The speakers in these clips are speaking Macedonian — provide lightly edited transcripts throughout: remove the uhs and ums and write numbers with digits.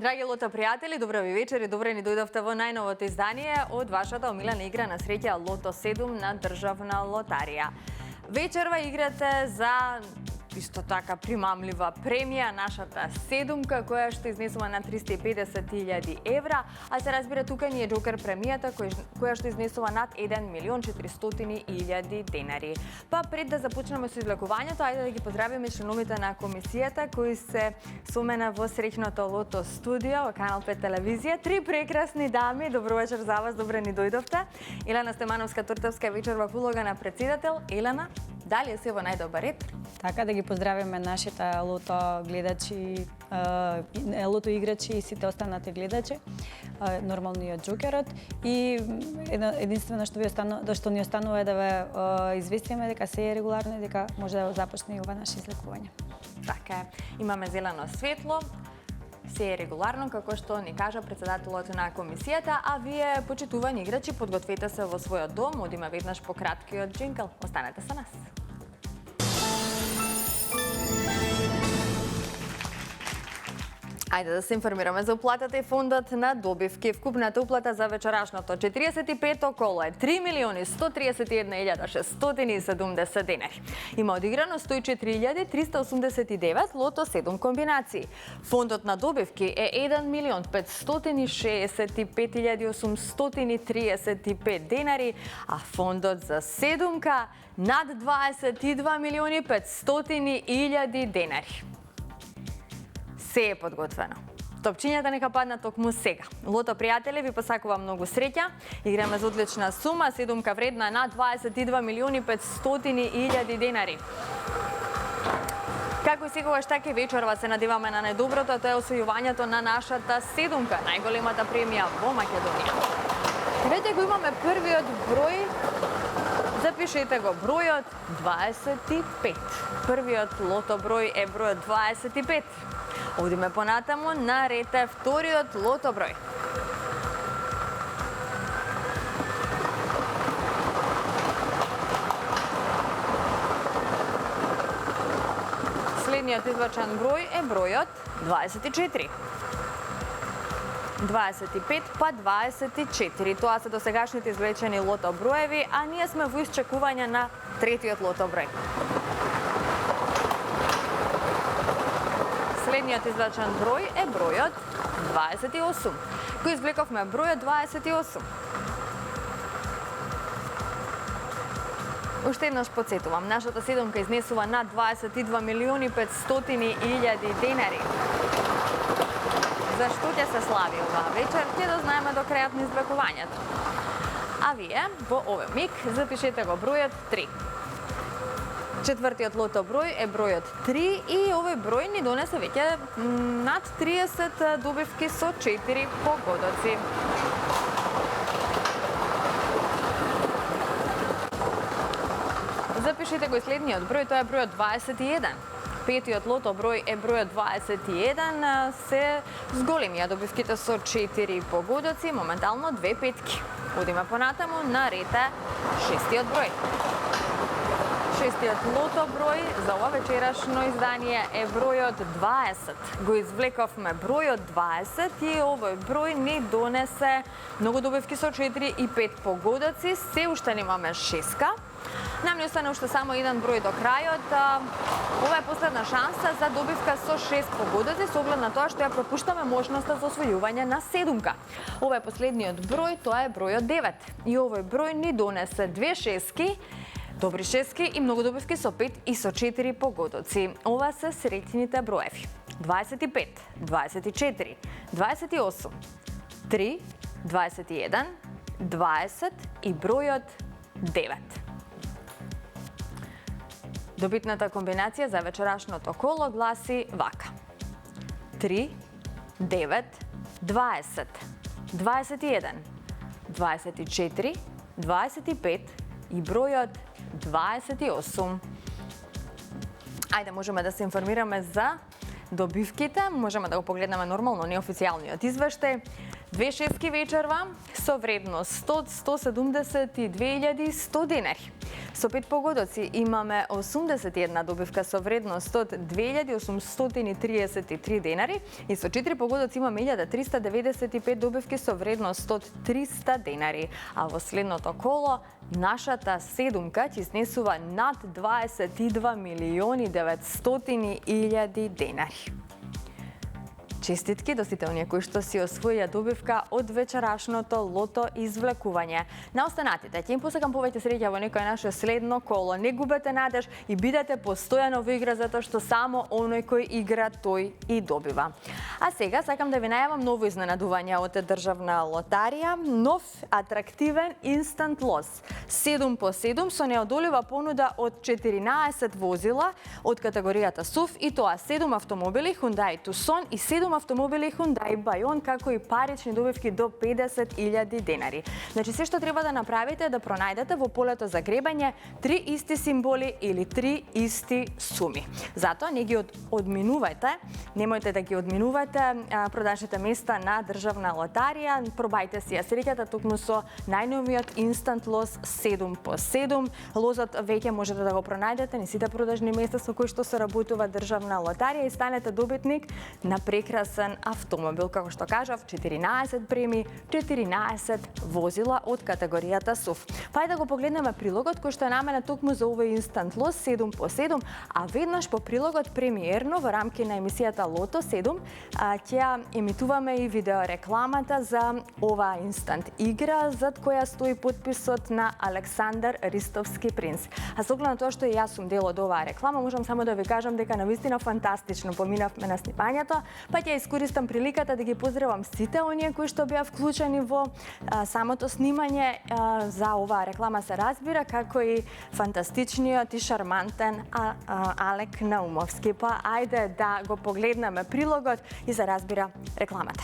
Драги лото пријатели, добро ви вечер и добре ни дојдовте во најновото издание од вашата омилена игра на среќа Лото 7 на Државна лотарија. Вечерва играте за исто така примамлива премија, нашата седумка, која што изнесува на 350.000 евра, а се разбира тука ни е Джокер премијата, која што изнесува над 1.400.000 денари. Па пред да започнеме со извлекувањето, ајде да ги поздравиме членовите на комисијата кои се со мене во среќното Лото студио во Канал 5 телевизија. Три прекрасни дами, добро вечер за вас, добре ни дојдовте. Елена Стемановска-Туртовска вечер во улога на претседател. Елена, дали е се во најдобар ред? Така да ги поздравиме нашите лото гледачи, лото играчи и сите останати гледачи, нормално и од Джокерот. И единствено што ни останува е да ве известиме дека се е регуларно и дека може да започне и ова наше излекување. Така е. Имаме зелено светло. Се е регуларно, како што ни кажа претседателот на комисијата, а вие, почитувани играчи, подгответе се во својот дом, одиме веднаш по краткиот джинкл. Останете со нас. Ајде да се информираме за уплатата и фондот на добивки. Вкупната уплата за вечерашното 45 коло е 3.131.670 денари. Има одиграно 104.389 лото 7 комбинации. Фондот на добивки е 1.565.835 денари, а фондот за седумка над 22.500.000 денари. Се е подготвено. Топчињата нека паднат токму сега. Лото пријатели ви посакува многу среќа. Играме за одлична сума, седумка вредна на 22.500.000 денари. Како и секогаш така и вечерва се надеваме на најдоброто, тоа е освојувањето на нашата седумка, најголемата премија во Македонија. Веќе го имаме првиот број. Запишете го, бројот 25. Првиот лото број е бројот 25. Одиме понатаму, на ред е вториот лото број. Следниот изврачан број е бројот 24. 25 па 24. Тоа се досегашните извлечени лото броеви, а ние сме во исчекување на третиот лото број. Следниот извлечен број е бројот 28. Го извлековме бројот 28. Уште еднаш подсетувам, нашата седумка изнесува над 22.500.000 денари. Зашто ќе се слави оваа вечер, ќе дознаеме до крајот на извлекувањето. А вие, во овој миг, запишете го бројот 3. Четвртиот лото број е бројот 3 и овој број ни донесе веќе над 30 добивки со 4 погодоци. Запишете го и следниот број, тоа е бројот 21. Петиот лото број е бројот 21, се зголемија добивките со 4 погодоци, моментално 2 петки. Одиме понатаму, на ред е шестиот број. Шестиот лото број за ова вечерашно издание е бројот 20. Го извлековме бројот 20 и овој број ни донесе многу добивки со 4 и 5 погодоци. Се уште немаме шеска. Нам не остане уште само еден број до крајот. Ова е последна шанса за добивка со 6 погодоци, со оглед на тоа што ја пропуштаме можноста за освојување на седумка. Ова е последниот број, тоа е бројот 9. И овој број ни донесе 2 шески, добри шески и многу добивки со 5 и со 4 погодоци. Ова се среќните броеви. 25, 24, 28, 3, 21, 20 и бројот 9. Добитната комбинација за вечерашното коло гласи вака. 3, 9, 20, 21, 24, 25 и бројот 28. Ајде, можеме да се информираме за добивките, можеме да го погледнеме нормално неофицијалниот извештај. 2 шески вечерва со вредност 172.100 денари. Со 5 погодоци имаме 81 добивка со вредност од 2833 денари и со 4 погодоци имаме 1395 добивки со вредност од 300 денари. А во следното коло нашата седумка ќе изнесува над 22 милиони 900 илјади денари. Честитки до сите оние кои што си освоија добивка од вечерашното лото извлекување. На останатите ќе им посакам повеќе среќа во некој наше следно коло. Не губете надеж и бидете постојано во игра затоа што само оној кој игра тој и добива. А сега сакам да ви најавам ново изненадување од Државна лотарија, нов атрактивен инстант лос. 7 по 7 со неодолива понуда од 14 возила од категоријата SUV и тоа 7 автомобили Hyundai Tucson и 7 автомобили Hyundai Bayon, како и парични добивки до 50.000 денари. Значи, се што треба да направите е да пронајдете во полето за гребање 3 исти символи или 3 исти суми. Затоа не ги одминувајте, немојте да ги одминувате продажните места на Државна лотарија, пробајте си ја среќата токму со најновиот инстант лос 7 по 7. Лозот веќе можете да го пронајдете на сите продажни места со кои што соработува Државна лотарија и станете добитник на прекрасен автомобил, како што кажав, 14 премии, 14 возила од категоријата SUV. Па да го погледнеме прилогот кој што е наменет токму за овој инстант лос 7 по 7, а веднаш по прилогот премиерно во рамки на емисијата Лото 7 ќе емитуваме и видеорекламата за оваа инстант игра, зад која стои подписот на Александар Ристовски принц. А со оглед на тоа што и јас сум дел од оваа реклама, можам само да ви кажам дека навистина фантастично поминавме на снимањето, па ќе искористам приликата да ги поздравам сите оние кои што беа вклучени во самото снимање. За оваа реклама се разбира, како и фантастичниот и шармантен Алек Наумовски. Па ајде да го погледнеме прилогот и се разбира рекламата.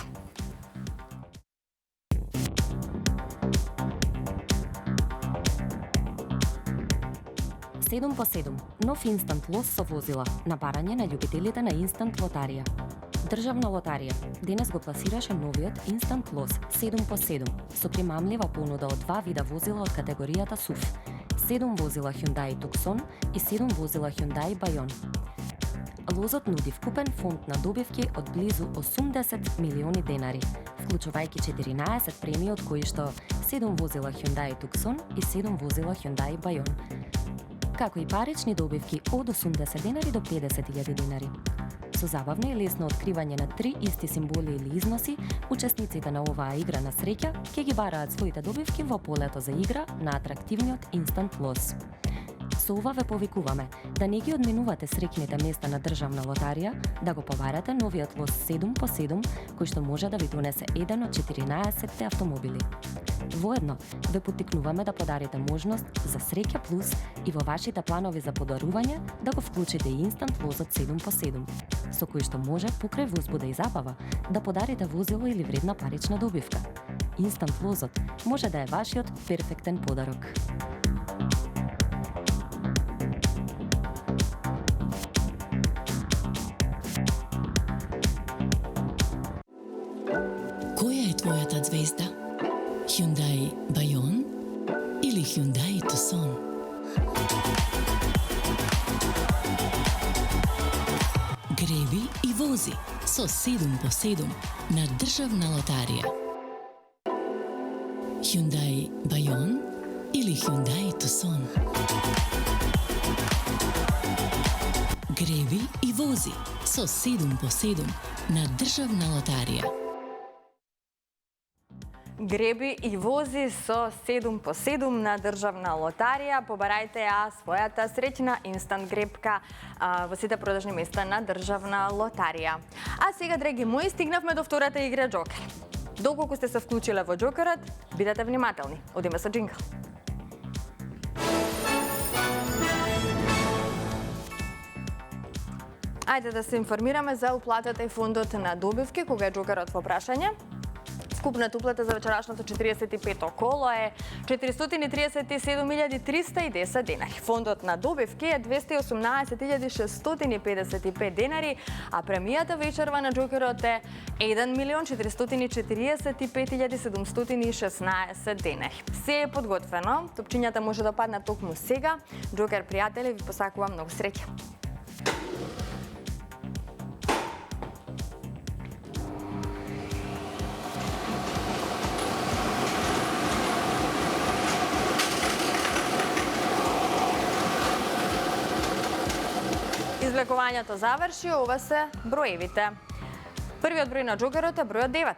Седум по 7. Нов инстант лос со возила на барање на љубителите на инстант лотарија. Државна лотарија денес го пласираше новиот инстант лос 7 по 7 со примамлива понуда од 2 вида возила од категоријата SUV. 7 возила Hyundai Tucson и 7 возила Hyundai Bayon. Лозот нуди вкупен фонд на добивки од близу 80 милиони денари, вклучувајќи 14 премии од кои што 7 возила Hyundai Tucson и 7 возила Hyundai Bayon, како и парични добивки од 80 денари до 50.000 денари. Со забавно и лесно откривање на 3 исти символи или износи, учесниците на оваа игра на среќа ќе ги бараат своите добивки во полето за игра на атрактивниот инстант лос. Со ова ве повикуваме да не ги одминувате среќните места на Државна лотарија, да го побарате новиот лос 7 по 7, кој што може да ви донесе еден од 14 автомобили. Воедно ве поттикнуваме да подарите можност за среќа плюс и во вашите планови за подарување да го вклучите и инстант лозот 7 по 7, со кој што може покрај возбуда и забава да подарите возило или вредна парична добивка. Инстант лозот може да е вашиот перфектен подарок. Која е твојата звезда? Hyundai Bayon или Hyundai Tucson? Греби и вози со 7 по 7 на Државна лотарија. Hyundai Bayon или Hyundai Tucson? Греби и вози со 7 по 7 на Државна лотарија. Греби и вози со 7 по 7 на Државна лотарија. Побарајте ја својата среќна инстант гребка во сите продажни места на Државна лотарија. А сега, драги мои, стигнавме до втората игра Джокер. Доколку сте се вклучиле во Джокерот, бидете внимателни. Одиме со джингл. Ајде да се информираме за уплатата и фондот на добивки кога е Джокерот во прашање. Купната уплата за вечерашното 45-то коло е 437.310 денари. Фондот на добивки е 218.655 денари, а премијата вечерва на Джокерот е 1.445.716 денари. Се е подготвено, топчињата може да паднат токму сега. Джокер пријатели, ви посакувам многу среќа. Извлекувањето заврши, ова се броевите. Првиот број на Джокерот е бројот 9.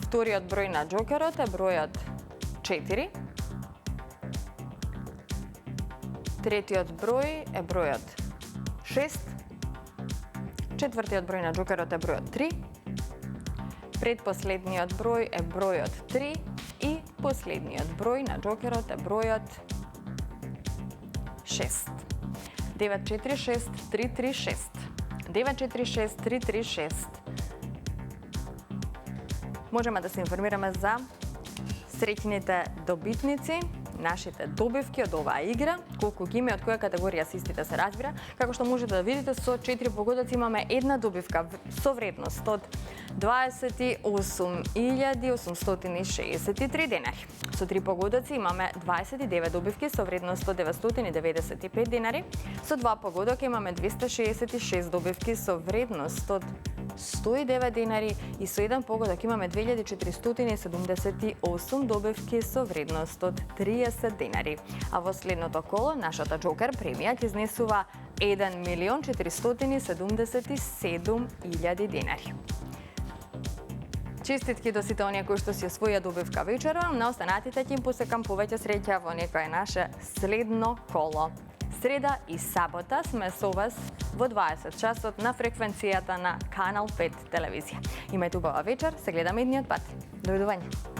Вториот број на Джокерот е бројот 4. Третиот број е бројот 6. Четвртиот број на Джокерот е бројот 3. Предпоследниот број е бројот 3 и последниот број на Джокерот е бројот 6. 946-336. 946-336. Можеме да се информираме за среќните добитници, нашите добивки од оваа игра, колку ги има, од која категорија се истите се разбира. Како што можете да видите, со 4 погодоци имаме една добивка со вредност од 28.863 денари. Со 3 погодоци имаме 29 добивки со вредност од 995 денари. Со 2 погодоки имаме 266 добивки со вредност од 109 денари и со 1 погодок имаме 2478 добивки со вредност од 30 денари. А во следното коло нашата Джокер премија ќе изнесува 1.477.000 денари. Честитки до сите оние кои што си освоја добивка вечерва, на останатите ќе им посекам повеќе среќа во некое наше следно коло. Среда и сабота сме со вас во 20 часот на фреквенцијата на Канал 5 телевизија. Имајте убава вечер, се гледаме идниот пат. Довидување.